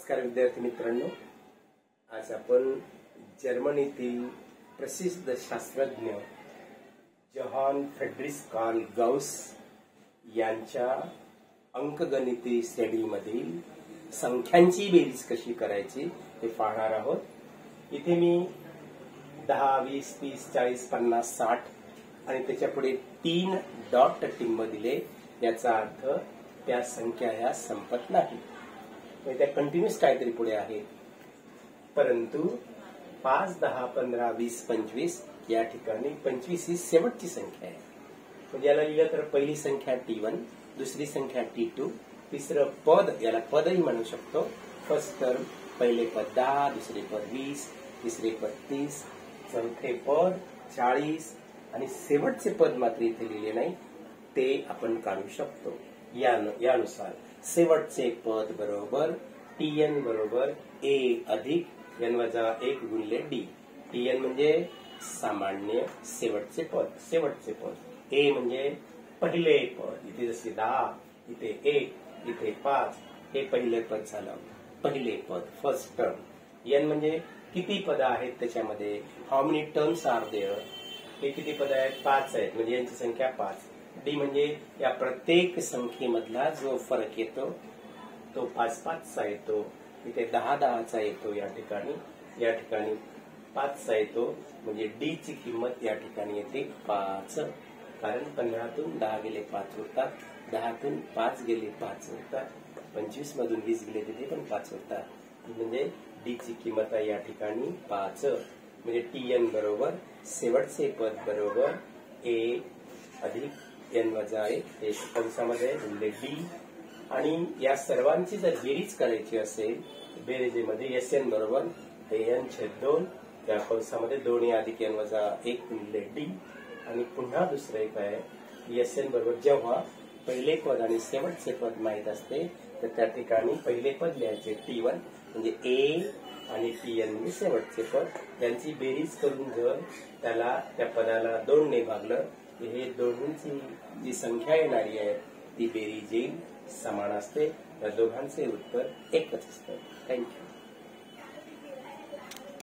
नमस्कार विद्यार्थी मित्रांनो, आज आपण जर्मनीतील प्रसिद्ध शास्त्रज्ञ जोहान फ्रेडरिक कार्ल गाउस यांच्या अंकगणिती श्रेणीमधील संख्यांची बेरीज कशी करायची ते पाहणार आहोत। इथे मी 10, 20, 30, 40, 50, 60 आणि त्याच्या पुढे 3 डॉट टिंब दिले। याचा अर्थ त्या संख्या ह्या संपत नाही, त्या कंटिन्यूस काहीतरी पुढे आहे। परंतु 5, 10, 15, 20, 25 या ठिकाणी 25 ही शेवटची संख्या आहे। म्हणजे याला लिहिलं तर पहिली संख्या T1, दुसरी संख्या T2, तिसरं पद, याला पदही म्हणू शकतो। फर्स्ट टर्म, पहिले पद 10, दुसरे पद 20, तिसरे पद 30, चौथे पद 40 आणि शेवटचे पद मात्र इथे लिहिले नाही, ते आपण काढू शकतो। यानुसार शेवटचे पद बरोबर Tn बरोबर A अधिक n वजा 1 गुणिले D। Tn म्हणजे सामान्य शेवटचे पद, A म्हणजे पहिले पद, इथे जसे 10, इथे 1, इथे 5, हे पहिले पद झालं, पहिले पद फर्स्ट टर्म। n म्हणजे किती पद आहेत त्याच्यामध्ये, how many terms are there, हे किती पद आहेत, 5 आहेत, म्हणजे यांची संख्या 5। D म्हणजे या प्रत्येक संख्येमधला जो फरक येतो तो 5, 5 चा येतो, इथे 10, 10 चा येतो, या ठिकाणी 5 चा येतो, म्हणजे D ची किंमत या ठिकाणी येते 5, कारण 15 तून 10 गेले 5 होतात, 10 तून 5 गेले 5 होतात, 25 मधून 20 गेले तिथे पण 5 होतात, म्हणजे D ची किंमत आहे या ठिकाणी 5। म्हणजे Tn बरोबर शेवटचे पद बरोबर A अधिक n वजा 1 हे कंसामध्ये गुणिले D। आणि या सर्वांची जर बेरीज करायची असेल, बेरीजेमध्ये Sn बरोबर n/2, त्या कंसामध्ये 2a अधिक n वजा 1 गुणिले D। आणि पुन्हा दुसरं एक आहे, Sn बरोबर जेव्हा पहिले पद आणि शेवटचे पद माहित असते तर त्या ठिकाणी पहिले पद लिहायचे T1 म्हणजे A आणि Tn म्हणजे शेवटचे पद, यांची बेरीज करून जर त्या पदाला 2 ने भागलं, हे दोन्हींची जी संख्या येणारी आहे ती बेरीज येईल, समान असते। या दोघांचे उत्तर एकच असतं। थँक्यू।